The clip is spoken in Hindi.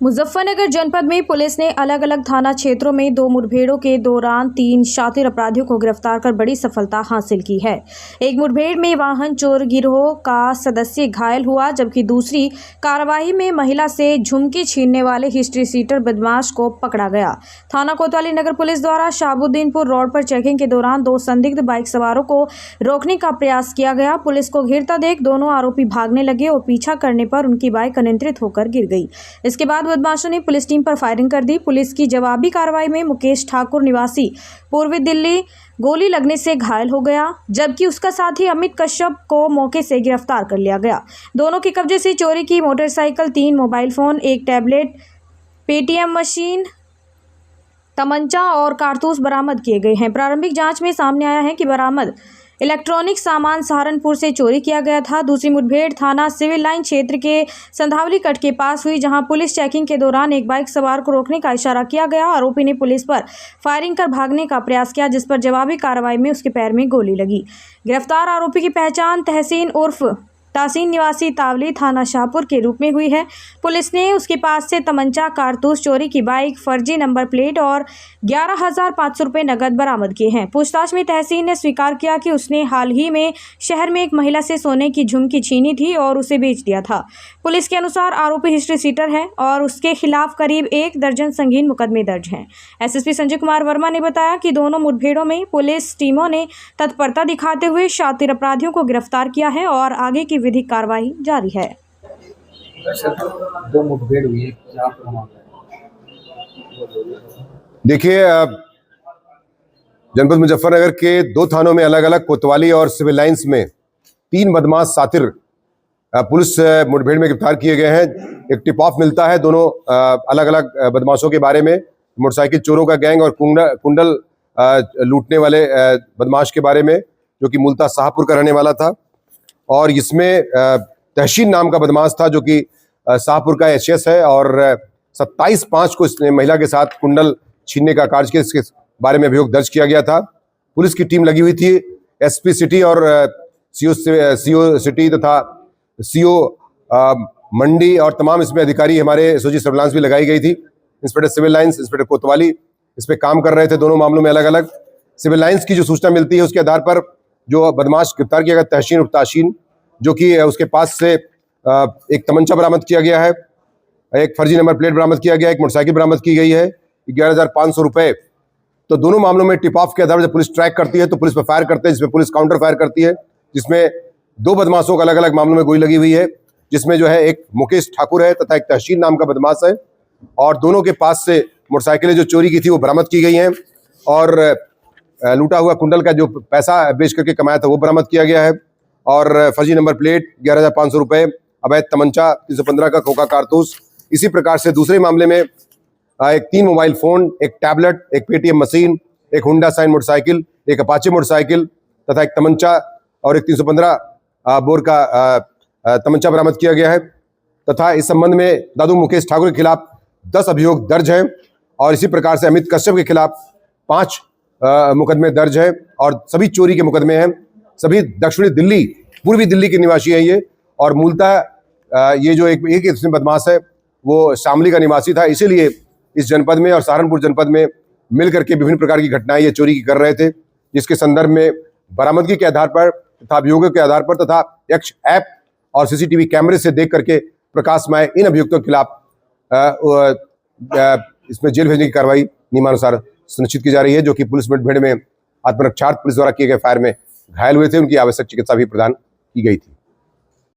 मुजफ्फरनगर जनपद में पुलिस ने अलग अलग थाना क्षेत्रों में 2 मुठभेड़ों के दौरान 3 शातिर अपराधियों को गिरफ्तार कर बड़ी सफलता हासिल की है। एक मुठभेड़ में वाहन चोर गिरोह का सदस्य घायल हुआ, जबकि दूसरी कार्रवाई में महिला से झुमकी छीनने वाले हिस्ट्री सीटर बदमाश को पकड़ा गया। थाना कोतवाली नगर पुलिस द्वारा शाहबुद्दीनपुर रोड पर चेकिंग के दौरान 2 संदिग्ध बाइक सवारों को रोकने का प्रयास किया गया। पुलिस को घिरता देख दोनों आरोपी भागने लगे और पीछा करने पर उनकी बाइक अनियंत्रित होकर गिर गई। इसके बाद बदमाशों ने पुलिस टीम पर फायरिंग कर दी। पुलिस की जवाबी कार्रवाई में मुकेश ठाकुर निवासी पूर्वी दिल्ली गोली लगने से घायल हो गया, जबकि उसका साथी अमित कश्यप को मौके से गिरफ्तार कर लिया गया। दोनों के कब्जे से चोरी की motorcycle, 3 mobile phone, 1 tablet, Paytm machine, तमंचा और कारतूस बरामद किए गए हैं। प्रारंभिक जांच में सामने आया है कि बरामद इलेक्ट्रॉनिक सामान सहारनपुर से चोरी किया गया था। दूसरी मुठभेड़ थाना सिविल लाइन क्षेत्र के संधावली कट के पास हुई, जहां पुलिस चेकिंग के दौरान एक बाइक सवार को रोकने का इशारा किया गया। आरोपी ने पुलिस पर फायरिंग कर भागने का प्रयास किया, जिस पर जवाबी कार्रवाई में उसके पैर में गोली लगी। गिरफ्तार आरोपी की पहचान तहसीन उर्फ तासीन निवासी तावली थाना शाहपुर के रूप में हुई है। पुलिस ने उसके पास से तमंचा, कारतूस, चोरी की बाइक, फर्जी नंबर प्लेट और 11,500 रुपये नकद बरामद किए हैं। पूछताछ में तहसीन ने स्वीकार किया कि उसने हाल ही में शहर में एक महिला से सोने की झुमकी छीनी थी और उसे बेच दिया था। पुलिस के अनुसार आरोपी हिस्ट्री सीटर है और उसके खिलाफ करीब 1 दर्जन संगीन मुकदमे दर्ज हैं। एसएसपी संजय कुमार वर्मा ने बताया कि दोनों मुठभेड़ों में पुलिस टीमों ने तत्परता दिखाते हुए शातिर अपराधियों को गिरफ्तार किया है और आगे की विधिक कार्रवाई जारी है। 2 मुठभेड़ हुई है, क्या प्रमाण है? देखिए, जनपद मुजफ्फरनगर के 2 थानों में अलग अलग कोतवाली और सिविल लाइंस में 3 बदमाश सातिर पुलिस मुठभेड़ में गिरफ्तार किए गए हैं। एक टिप ऑफ मिलता है दोनों अलग अलग बदमाशों के बारे में, मोटरसाइकिल चोरों का गैंग और कुंडल लूटने वाले बदमाश के बारे में, जो कि मूलतः शाहपुर का रहने वाला था। और इसमें तहसीन नाम का बदमाश था, जो कि शाहपुर का एचएस है और 27/5 को इसने महिला के साथ कुंडल छीनने का कार्य किया। इसके बारे में अभियोग दर्ज किया गया था। पुलिस की टीम लगी हुई थी। एसपी सिटी और सीओ सिटी तथा सीओ मंडी और तमाम इसमें अधिकारी, हमारे एसओजी सर्विलांस भी लगाई गई थी। इंस्पेक्टर सिविल लाइंस, इंस्पेक्टर कोतवाली इस पे काम कर रहे थे। दोनों मामलों में अलग अलग सिविल लाइंस की जो सूचना मिलती है, उसके आधार पर जो बदमाश गिरफ्तार किया गया तहसीन और ताशीन, जो कि उसके पास से एक तमंचा बरामद किया गया है, एक फर्जी नंबर प्लेट बरामद किया गया है, एक मोटरसाइकिल बरामद की गई है, 11,500 रुपये। तो दोनों मामलों में टिप ऑफ के आधार पर जब पुलिस ट्रैक करती है तो पुलिस पर फायर करते हैं, जिसमें पुलिस काउंटर फायर करती है, जिसमें 2 बदमाशों का अलग अलग मामलों में गोली लगी हुई है, जिसमें जो है एक मुकेश ठाकुर है तथा एक तहसीन नाम का बदमाश है। और दोनों के पास से मोटरसाइकिलें जो चोरी की थी वो बरामद की गई हैं और लूटा हुआ कुंडल का जो पैसा बेच करके कमाया था वो बरामद किया गया है। और फर्जी नंबर प्लेट, 11,500 रुपये, अवैध तमंचा, 315 का खोखा कारतूस। इसी प्रकार से दूसरे मामले में एक 3 मोबाइल फोन, एक टैबलेट, एक पेटीएम मशीन, एक होंडा साइन मोटरसाइकिल, एक अपाचे मोटरसाइकिल तथा एक तमंचा और एक 315 बोर का तमंचा बरामद किया गया है। तथा इस संबंध में दादू मुकेश ठाकुर के खिलाफ 10 अभियोग दर्ज हैं और इसी प्रकार से अमित कश्यप के खिलाफ 5 मुकदमे दर्ज हैं और सभी चोरी के मुकदमे हैं। सभी दक्षिणी दिल्ली, पूर्वी दिल्ली के निवासी हैं ये। और मूलतः ये जो एक इसमें बदमाश है वो शामली का निवासी था, इसीलिए इस जनपद में और सहारनपुर जनपद में मिल करके विभिन्न प्रकार की घटनाएं ये चोरी की कर रहे थे, जिसके संदर्भ में बरामदगी के आधार पर तथा अभियोगों के आधार पर तथा एक्स ऐप और सीसीटीवी कैमरे से देख करके प्रकाशमय इन अभियुक्तों के खिलाफ इसमें जेल भेजने की कार्रवाई नियमानुसार सुनिश्चित की जा रही है, जो कि पुलिस मुठभेड़ में आत्मरक्षार्थ पुलिस द्वारा किए गए फायर में घायल हुए थे, उनकी आवश्यक चिकित्सा भी प्रदान की गई थी।